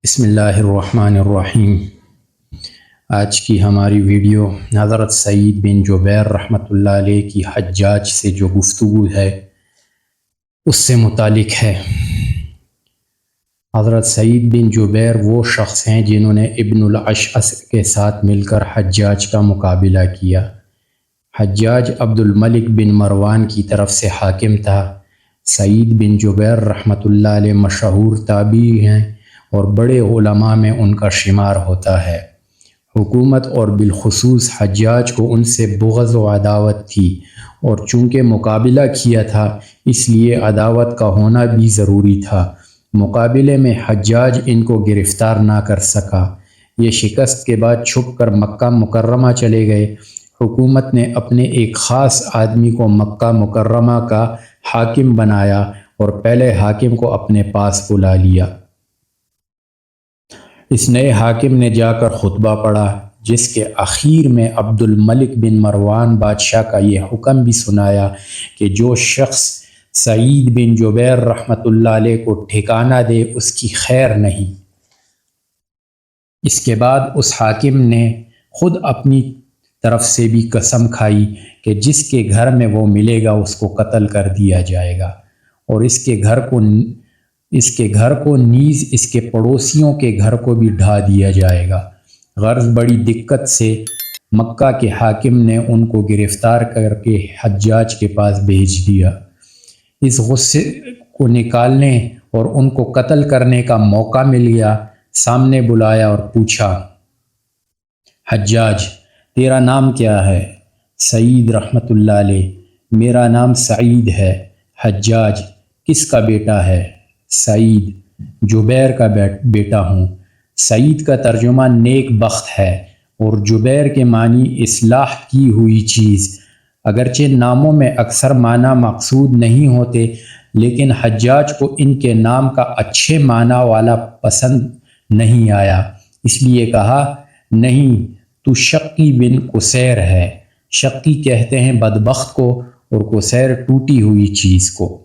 بسم اللہ الرحمن الرحیم۔ آج کی ہماری ویڈیو حضرت سعید بن جبیر رحمۃ اللہ علیہ کی حجاج سے جو گفتگو ہے اس سے متعلق ہے۔ حضرت سعید بن جبیر وہ شخص ہیں جنہوں نے ابن الاشعث کے ساتھ مل کر حجاج کا مقابلہ کیا۔ حجاج عبد الملک بن مروان کی طرف سے حاکم تھا۔ سعید بن جبیر رحمۃ اللہ علیہ مشہور تابعی ہیں اور بڑے علماء میں ان کا شمار ہوتا ہے۔ حکومت اور بالخصوص حجاج کو ان سے بغض و عداوت تھی، اور چونکہ مقابلہ کیا تھا اس لیے عداوت کا ہونا بھی ضروری تھا۔ مقابلے میں حجاج ان کو گرفتار نہ کر سکا۔ یہ شکست کے بعد چھپ کر مکہ مکرمہ چلے گئے۔ حکومت نے اپنے ایک خاص آدمی کو مکہ مکرمہ کا حاکم بنایا اور پہلے حاکم کو اپنے پاس بلا لیا۔ اس نئے حاکم نے جا کر خطبہ پڑھا، جس کے اخیر میں عبد الملک بن مروان بادشاہ کا یہ حکم بھی سنایا کہ جو شخص سعید بن جبیر رحمۃ اللہ علیہ کو ٹھکانہ دے اس کی خیر نہیں۔ اس کے بعد اس حاکم نے خود اپنی طرف سے بھی قسم کھائی کہ جس کے گھر میں وہ ملے گا اس کو قتل کر دیا جائے گا، اور اس کے گھر کو نیز اس کے پڑوسیوں کے گھر کو بھی ڈھا دیا جائے گا۔ غرض بڑی دقت سے مکہ کے حاکم نے ان کو گرفتار کر کے حجاج کے پاس بھیج دیا۔ اس غصے کو نکالنے اور ان کو قتل کرنے کا موقع مل گیا۔ سامنے بلایا اور پوچھا، حجاج تیرا نام کیا ہے؟ سعید رحمۃ اللہ علیہ، میرا نام سعید ہے۔ حجاج کس کا بیٹا ہے؟ سعید جبیر کا بیٹا ہوں۔ سعید کا ترجمہ نیک بخت ہے، اور جبیر کے معنی اصلاح کی ہوئی چیز۔ اگرچہ ناموں میں اکثر معنی مقصود نہیں ہوتے، لیکن حجاج کو ان کے نام کا اچھے معنی والا پسند نہیں آیا، اس لیے کہا، نہیں تو شقی بن قصیر ہے۔ شقی کہتے ہیں بدبخت کو، اور قصیر ٹوٹی ہوئی چیز کو۔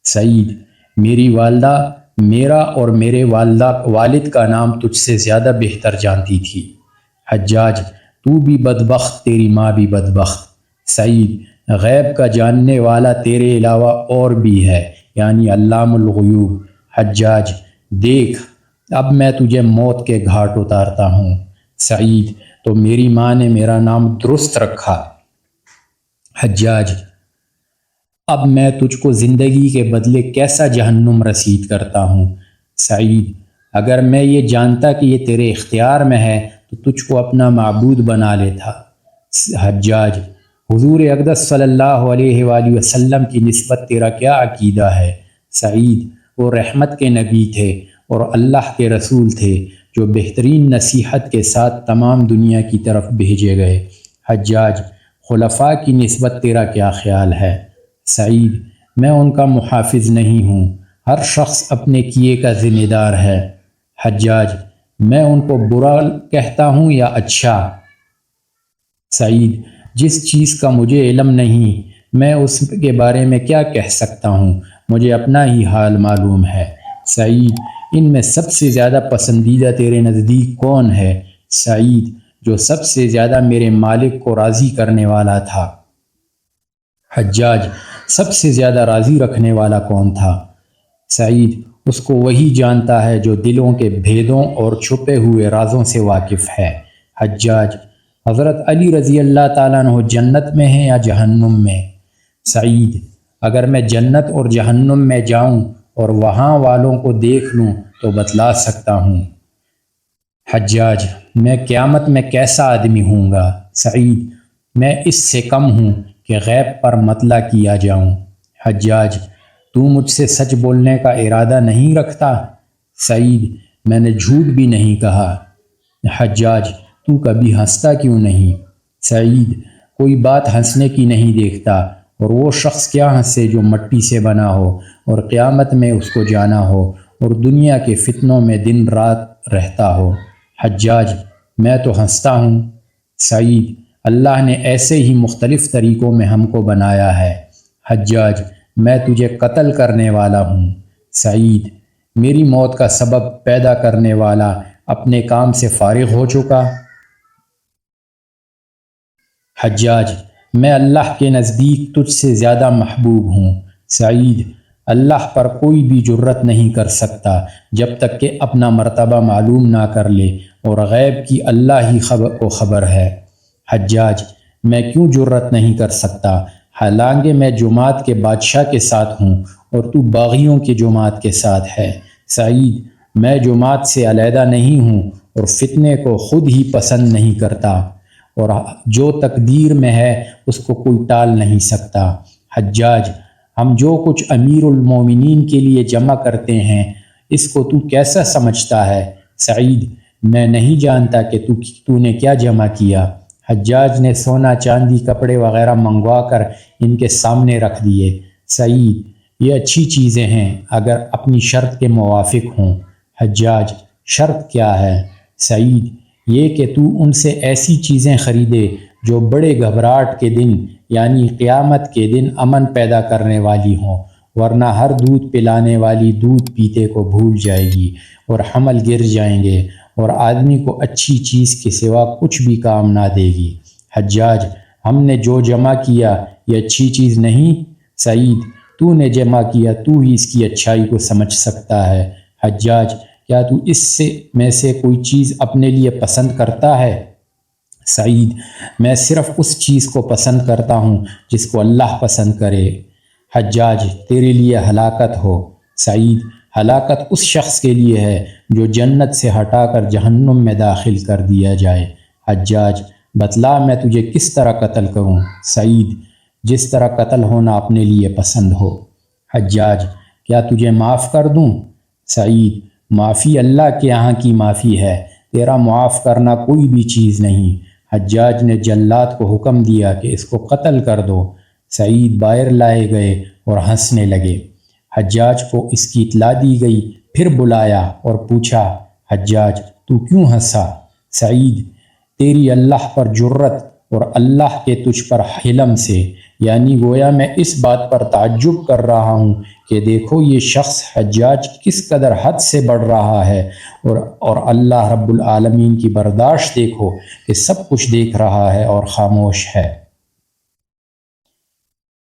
سعید میری والدہ میرا اور میرے والد کا نام تجھ سے زیادہ بہتر جانتی تھی۔ حجاج تو بھی بدبخت، تیری ماں بھی بدبخت۔ سعید غیب کا جاننے والا تیرے علاوہ اور بھی ہے، یعنی علام الغیوب۔ حجاج دیکھ اب میں تجھے موت کے گھاٹ اتارتا ہوں۔ سعید تو میری ماں نے میرا نام درست رکھا۔ حجاج اب میں تجھ کو زندگی کے بدلے کیسا جہنم رسید کرتا ہوں۔ سعید اگر میں یہ جانتا کہ یہ تیرے اختیار میں ہے تو تجھ کو اپنا معبود بنا لیتا۔ حجاج حضور اقدس صلی اللہ علیہ وآلہ وسلم کی نسبت تیرا کیا عقیدہ ہے؟ سعید وہ رحمت کے نبی تھے اور اللہ کے رسول تھے جو بہترین نصیحت کے ساتھ تمام دنیا کی طرف بھیجے گئے۔ حجاج خلفاء کی نسبت تیرا کیا خیال ہے؟ سعید میں ان کا محافظ نہیں ہوں، ہر شخص اپنے کیے کا ذمہ دار ہے۔ حجاج میں ان کو برا کہتا ہوں یا اچھا؟ سعید جس چیز کا مجھے علم نہیں میں اس کے بارے میں کیا کہہ سکتا ہوں، مجھے اپنا ہی حال معلوم ہے۔ سعید ان میں سب سے زیادہ پسندیدہ تیرے نزدیک کون ہے؟ سعید جو سب سے زیادہ میرے مالک کو راضی کرنے والا تھا۔ حجاج سب سے زیادہ راضی رکھنے والا کون تھا؟ سعید اس کو وہی جانتا ہے جو دلوں کے بھیدوں اور چھپے ہوئے رازوں سے واقف ہے۔ حجاج حضرت علی رضی اللہ تعالیٰ عنہ جنت میں ہیں یا جہنم میں؟ سعید اگر میں جنت اور جہنم میں جاؤں اور وہاں والوں کو دیکھ لوں تو بتلا سکتا ہوں۔ حجاج میں قیامت میں کیسا آدمی ہوں گا؟ سعید میں اس سے کم ہوں کہ غیب پر مطلع کیا جاؤں۔ حجاج تو مجھ سے سچ بولنے کا ارادہ نہیں رکھتا؟ سعید میں نے جھوٹ بھی نہیں کہا۔ حجاج تو کبھی ہنستا کیوں نہیں؟ سعید کوئی بات ہنسنے کی نہیں دیکھتا، اور وہ شخص کیا ہنسے جو مٹی سے بنا ہو اور قیامت میں اس کو جانا ہو اور دنیا کے فتنوں میں دن رات رہتا ہو۔ حجاج میں تو ہنستا ہوں۔ سعید اللہ نے ایسے ہی مختلف طریقوں میں ہم کو بنایا ہے۔ حجاج میں تجھے قتل کرنے والا ہوں۔ سعید میری موت کا سبب پیدا کرنے والا اپنے کام سے فارغ ہو چکا؟ حجاج: میں اللہ کے نزدیک تجھ سے زیادہ محبوب ہوں۔ سعید: اللہ پر کوئی بھی جرت نہیں کر سکتا جب تک کہ اپنا مرتبہ معلوم نہ کر لے، اور غیب کی اللہ ہی کو خبر ہے۔ حجاج: میں کیوں جرت نہیں کر سکتا، حالانکہ میں جماعت کے بادشاہ کے ساتھ ہوں اور تو باغیوں کے جماعت کے ساتھ ہے۔ سعید: میں جماعت سے علیحدہ نہیں ہوں اور فتنے کو خود ہی پسند نہیں کرتا، اور جو تقدیر میں ہے اس کو کوئی ٹال نہیں سکتا۔ حجاج: ہم جو کچھ امیر المومنین کے لیے جمع کرتے ہیں اس کو تو کیسا سمجھتا ہے؟ سعید: میں نہیں جانتا کہ تو نے کیا جمع کیا۔ حجاج نے سونا چاندی کپڑے وغیرہ منگوا کر ان کے سامنے رکھ دیے۔ سعید: یہ اچھی چیزیں ہیں اگر اپنی شرط کے موافق ہوں۔ حجاج: شرط کیا ہے؟ سعید: یہ کہ تو ان سے ایسی چیزیں خریدے جو بڑے گھبراہٹ کے دن یعنی قیامت کے دن امن پیدا کرنے والی ہوں، ورنہ ہر دودھ پلانے والی دودھ پیتے کو بھول جائے گی اور حمل گر جائیں گے، اور آدمی کو اچھی چیز کے سوا کچھ بھی کام نہ دے گی۔ حجاج: ہم نے جو جمع کیا یہ اچھی چیز نہیں؟ سعید: تو نے جمع کیا تو ہی اس کی اچھائی کو سمجھ سکتا ہے۔ حجاج: کیا تو اس میں سے کوئی چیز اپنے لیے پسند کرتا ہے؟ سعید: میں صرف اس چیز کو پسند کرتا ہوں جس کو اللہ پسند کرے۔ حجاج: تیرے لیے ہلاکت ہو۔ سعید: ہلاکت اس شخص کے لیے ہے جو جنت سے ہٹا کر جہنم میں داخل کر دیا جائے۔ حجاج: بتلا میں تجھے کس طرح قتل کروں؟ سعید: جس طرح قتل ہونا اپنے لیے پسند ہو۔ حجاج: کیا تجھے معاف کر دوں؟ سعید: معافی اللہ کے یہاں کی معافی ہے، تیرا معاف کرنا کوئی بھی چیز نہیں۔ حجاج نے جلاد کو حکم دیا کہ اس کو قتل کر دو۔ سعید باہر لائے گئے اور ہنسنے لگے۔ حجاج کو اس کی اطلاع دی گئی، پھر بلایا اور پوچھا: حجاج تو کیوں ہنسا؟ سعید: تیری اللہ پر جرت اور اللہ کے تجھ پر حلم سے، یعنی گویا میں اس بات پر تعجب کر رہا ہوں کہ دیکھو یہ شخص حجاج کس قدر حد سے بڑھ رہا ہے، اور اللہ رب العالمین کی برداشت دیکھو کہ سب کچھ دیکھ رہا ہے اور خاموش ہے۔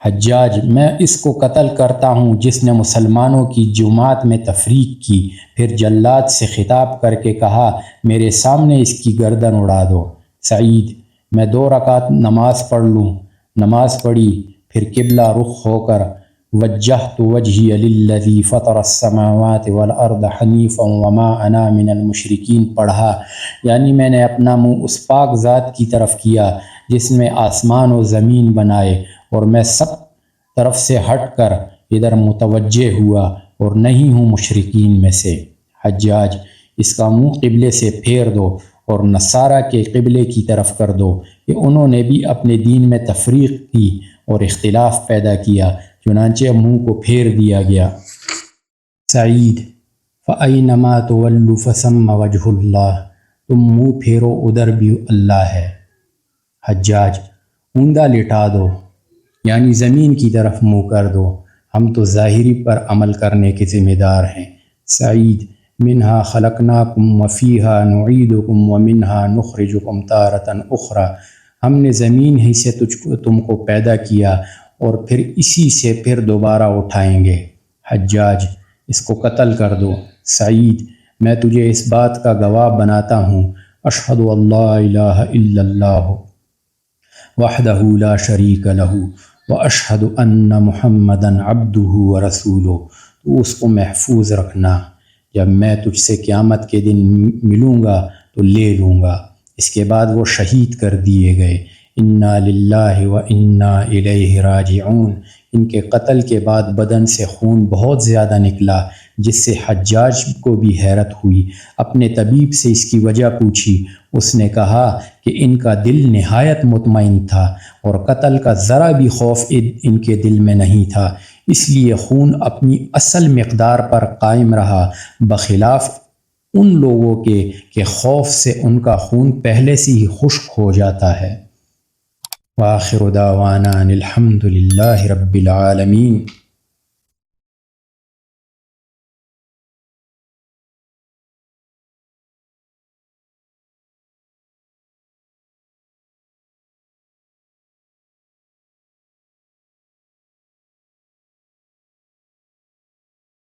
حجاج: میں اس کو قتل کرتا ہوں جس نے مسلمانوں کی جماعت میں تفریق کی۔ پھر جلاد سے خطاب کر کے کہا: میرے سامنے اس کی گردن اڑا دو۔ سعید: میں 2 رکعت نماز پڑھ لوں۔ نماز پڑھی، پھر قبلہ رخ ہو کر وجہت وجہی للذی فطر السماوات والارض حنیفا وما انا من المشرکین پڑھا، یعنی میں نے اپنا منہ اس پاک ذات کی طرف کیا جس نے آسمان و زمین بنائے، اور میں سب طرف سے ہٹ کر ادھر متوجہ ہوا اور نہیں ہوں مشرکین میں سے۔ حجاج: اس کا منہ قبلے سے پھیر دو اور نصارہ کے قبلے کی طرف کر دو کہ انہوں نے بھی اپنے دین میں تفریق کی اور اختلاف پیدا کیا، چنانچہ منہ کو پھیر دیا گیا۔ سعید: فَأَيْنَمَا تُوَلُّوا فَثَمَّ وَجْهُ اللّہ، تم منہ پھیرو ادھر بھی اللہ ہے۔ حجاج: اوندا لٹا دو، یعنی زمین کی طرف منہ کر دو، ہم تو ظاہری پر عمل کرنے کے ذمہ دار ہیں۔ سعید: منہا خلقناکم وفیہا نعیدکم ومنہا نخرجکم تارۃ اخری، ہم نے زمین ہی سے تم کو پیدا کیا اور پھر اسی سے پھر دوبارہ اٹھائیں گے۔ حجاج: اس کو قتل کر دو۔ سعید: میں تجھے اس بات کا گواہ بناتا ہوں، اشہد ان لا الہ الا اللہ وحدہ لا شریک لہ واشہد ان محمدا عبدہ ورسولہ، تو اس کو محفوظ رکھنا، جب میں تجھ سے قیامت کے دن ملوں گا تو لے لوں گا۔ اس کے بعد وہ شہید کر دیے گئے۔ انا للہ و انا الیہ راجعون، ان کے قتل کے بعد بدن سے خون بہت زیادہ نکلا، جس سے حجاج کو بھی حیرت ہوئی۔ اپنے طبیب سے اس کی وجہ پوچھی، اس نے کہا کہ ان کا دل نہایت مطمئن تھا اور قتل کا ذرا بھی خوف ان کے دل میں نہیں تھا، اس لیے خون اپنی اصل مقدار پر قائم رہا، بخلاف ان لوگوں کے کہ خوف سے ان کا خون پہلے سے ہی خشک ہو جاتا ہے۔ وآخر دعوانا الحمد للہ رب العالمین۔